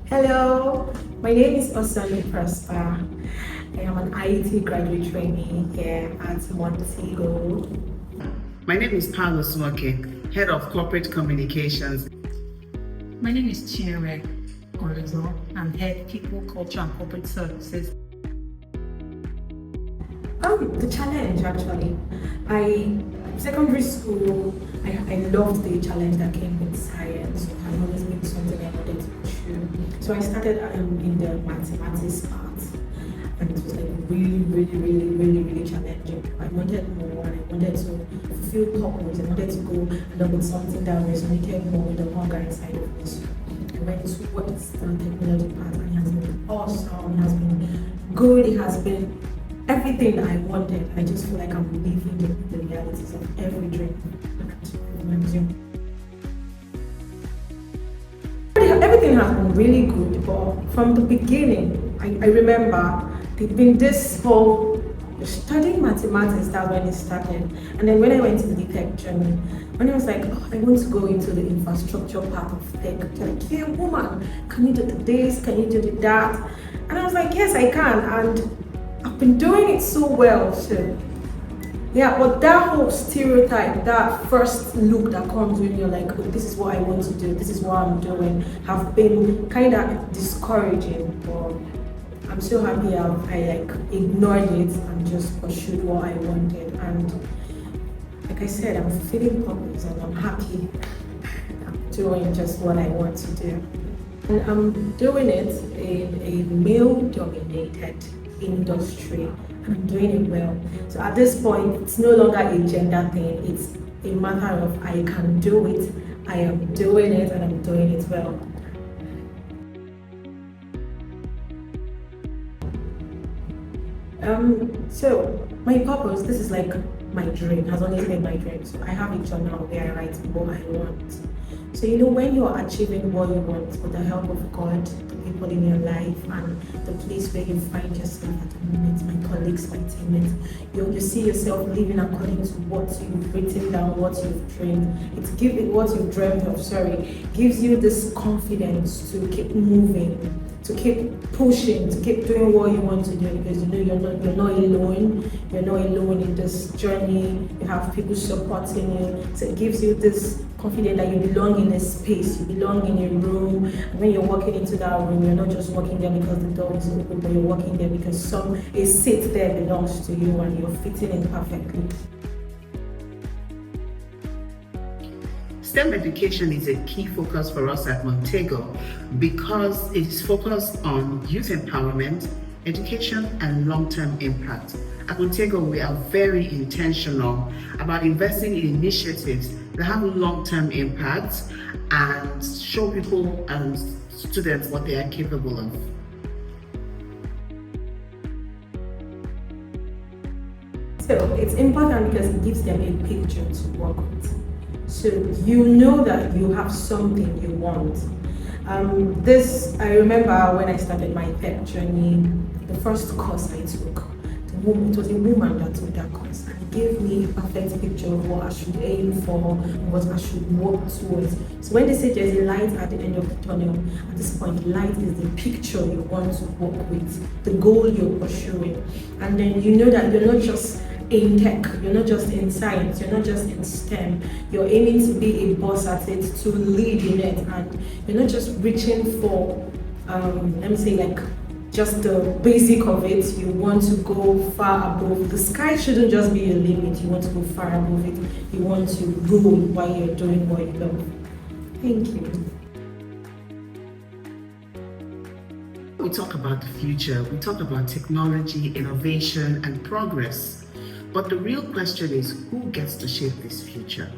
Hello, my name is Osondu. I am an IT graduate trainee here at Montego. My name is Osunwoke, Head of Corporate Communications. My name is Chinyere, Onuzo. I'm Head People, Culture and Corporate Services. The challenge actually. Secondary school, I loved the challenge that came with science. So it has always been something I wanted to pursue. So I started in the mathematics part, and it was like really challenging. I wanted more, and I wanted to fulfill purpose. I wanted to go along with something that resonated more with the hunger inside of me. So I went towards the technology part, and it has been awesome. It has been good. It has been everything I wanted. I just feel like I'm living the realities of every dream. Everything has been really good, but from the beginning, I remember there'd been this whole studying mathematics. That when it started, and then when I went to the tech journey, when I was like, oh, I want to go into the infrastructure part of tech, they're like, yeah, woman, can you do this? Can you do that? And I was like, yes, I can, and I've been doing it so well. So yeah, but that whole stereotype, that first look that comes when you're like, oh, this is what I want to do, this is what I'm doing, have been kind of discouraging. But I'm so happy I like ignored it and just pursued what I wanted. And like I said, I'm feeling purpose and I'm happy I'm doing just what I want to do. And I'm doing it in a male-dominated industry, and I'm doing it well. So at this point, it's no longer a gender thing. It's a matter of I can do it, I am doing it, and I'm doing it well. So my purpose, this is like my dream, has always been my dream. So I have a journal where I write what I want. So when you're achieving what you want with the help of God, the people in your life, and the place where you find yourself at the moment, my colleagues, my teammates, you see yourself living according to what you've written down, what you've dreamed. It's giving what you've dreamt of, gives you this confidence to keep moving, to keep pushing, to keep doing what you want to do, because you're not alone. You're not alone in this journey. You have people supporting you. So it gives you this confidence that you belong in a space, you belong in a room. And when you're walking into that room, you're not just walking there because the door is open, but you're walking there because a seat there belongs to you and you're fitting in perfectly. STEM education is a key focus for us at Montego because it is focused on youth empowerment, education, and long-term impact. At Montego, we are very intentional about investing in initiatives that have long-term impact and show people and students what they are capable of. So it's important because it gives them a picture to work with. So you know that you have something you want. I remember when I started my tech journey, the first course I took, it was a woman that took that course, and it gave me a perfect picture of what I should aim for, what I should work towards. So when they say there's a light at the end of the tunnel, at this point, light is the picture you want to work with, the goal you're pursuing. And then you know that you're not just in tech, you're not just in science, you're not just in STEM, you're aiming to be a boss at it, to lead in it, and you're not just reaching for, let me say, like just the basic of it. You want to go far above. The sky shouldn't just be your limit, you want to go far above it. You want to rule while you're doing what you love. Thank you. We talk about the future, we talk about technology, innovation, and progress. But the real question is, who gets to shape this future?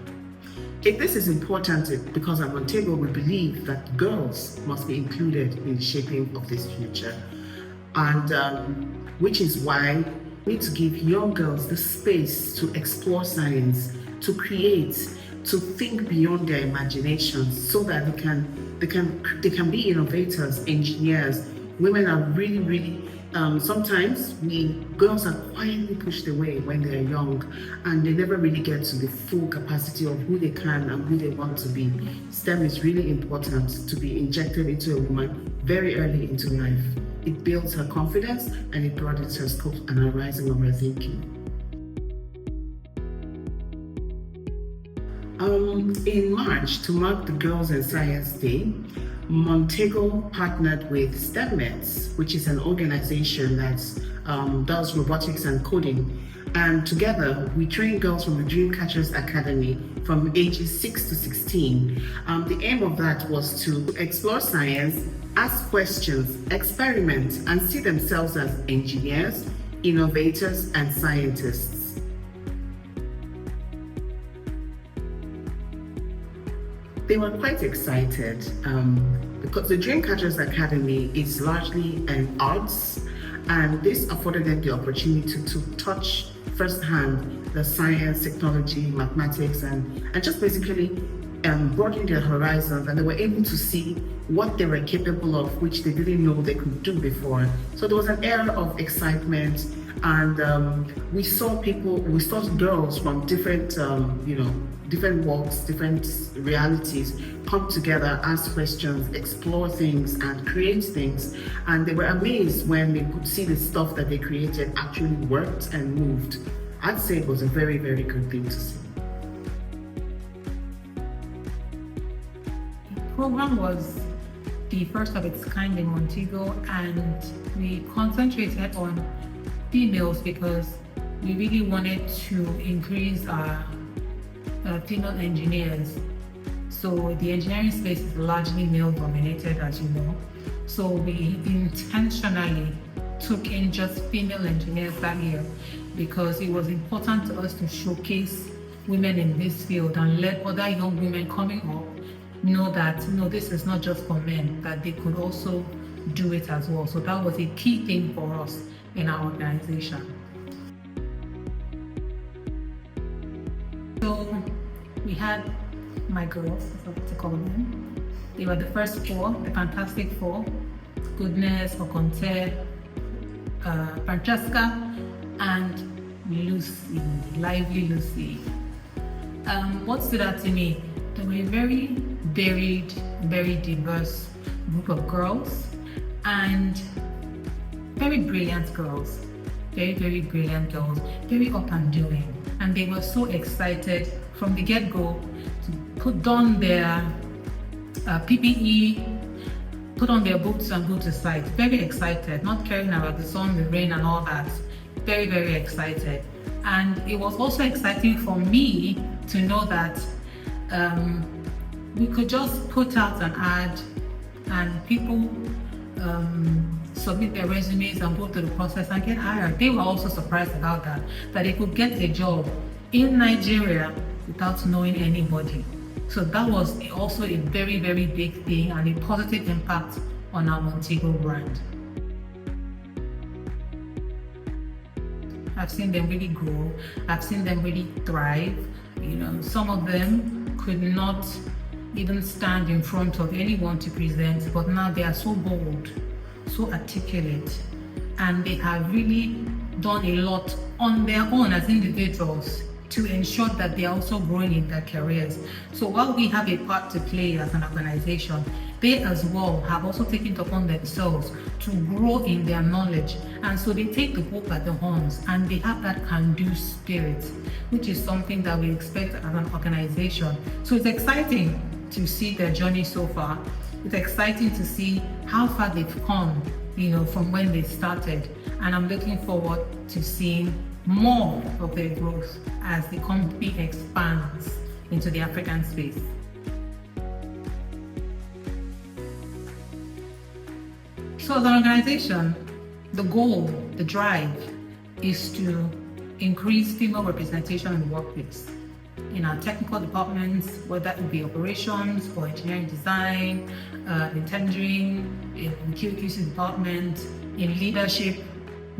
This is important because at Montego we believe that girls must be included in the shaping of this future. And which is why we need to give young girls the space to explore science, to create, to think beyond their imaginations so that they can be innovators, engineers. Women are really Sometimes girls are quietly pushed away when they're young and they never really get to the full capacity of who they can and who they want to be. STEM is really important to be injected into a woman very early into life. It builds her confidence and it broadens her scope and her horizon of her thinking. In March, to mark the Girls in Science Day, Montego partnered with STEMmets, which is an organization that does robotics and coding. And together, we train girls from the Dreamcatchers Academy from ages 6 to 16. The aim of that was to explore science, ask questions, experiment, and see themselves as engineers, innovators, and scientists. They were quite excited because the Dreamcatchers Academy is largely an arts, and this afforded them the opportunity to touch firsthand the science, technology, mathematics, and just basically broaden their horizons, and they were able to see what they were capable of, which they didn't know they could do before. So there was an air of excitement, and we saw girls from different, different walks, different realities come together, ask questions, explore things, and create things. And they were amazed when they could see the stuff that they created actually worked and moved. I'd say it was a very, very good thing to see. The program was the first of its kind in Montego, and we concentrated on females because we really wanted to increase our female engineers. So the engineering space is largely male dominated, as you know. So we intentionally took in just female engineers that year because it was important to us to showcase women in this field and let other young women coming up know that this is not just for men, that they could also do it as well. So that was a key thing for us in our organization. So we had my girls, as I like to call them. They were the first four, the Fantastic Four: Goodness, Okonte, Francesca, and Lucy, Lively Lucy. What stood out to me? They were a very varied, very diverse group of girls, and very brilliant girls, very brilliant girls, very up and doing. And they were so excited from the get-go to put on their PPE, put on their boots and go to site. Very excited, not caring about the sun, the rain and all that. Very excited. And it was also exciting for me to know that we could just put out an ad and people submit their resumes and go through the process and get hired. They were also surprised about that they could get a job in Nigeria without knowing anybody. So that was also a very big thing and a positive impact on our Montego brand. I've seen them really grow. I've seen them really thrive. Some of them could not even stand in front of anyone to present, but now they are so bold, so articulate, and they have really done a lot on their own as individuals to ensure that they are also growing in their careers. So while we have a part to play as an organization, they as well have also taken it upon themselves to grow in their knowledge. And so they take the bull by the horns and they have that can-do spirit, which is something that we expect as an organization. So it's exciting to see their journey so far. It's exciting to see how far they've come, from when they started. And I'm looking forward to seeing more of their growth as the company expands into the African space. So as an organization, the goal, the drive, is to increase female representation in the workplace. In our technical departments, whether it be operations or engineering design, in tendering, in the QQC department, in leadership,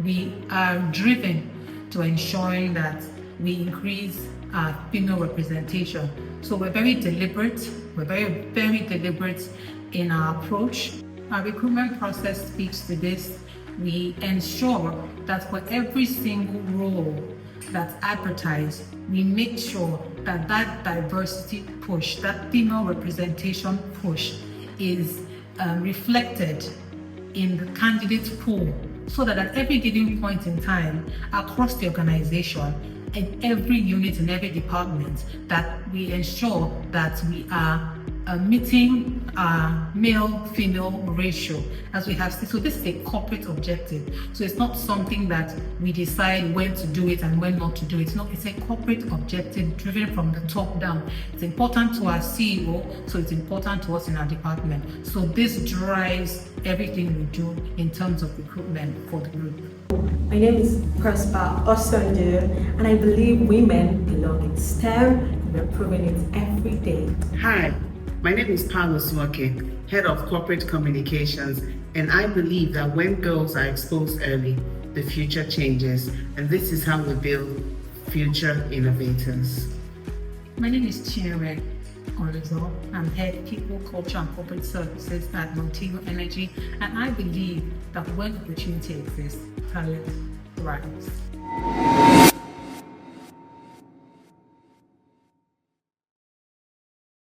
we are driven to ensuring that we increase our female representation. So we're very deliberate, we're very deliberate in our approach. Our recruitment process speaks to this. we ensure that for every single role that's advertised, we make sure that that diversity push, that female representation push is reflected in the candidate pool, so that at every given point in time across the organization, in every unit, in every department, that we ensure that we are meeting our male-female ratio as we have seen. So this is a corporate objective. So it's not something that we decide when to do it and when not to do it. No, it's a corporate objective driven from the top down. It's important to our CEO, so it's important to us in our department. So this drives everything we do in terms of recruitment for the group. My name is Prosper Osondu, and I believe women belong in STEM, and we're proving it every day. Hi, my name is Osunwoke, Head of Corporate Communications, and I believe that when girls are exposed early, the future changes, and this is how we build future innovators. My name is Chinyere, Onuzo. I'm Head People, Culture and Corporate Services at Montego Energy, and I believe that when opportunity exists, talent thrives.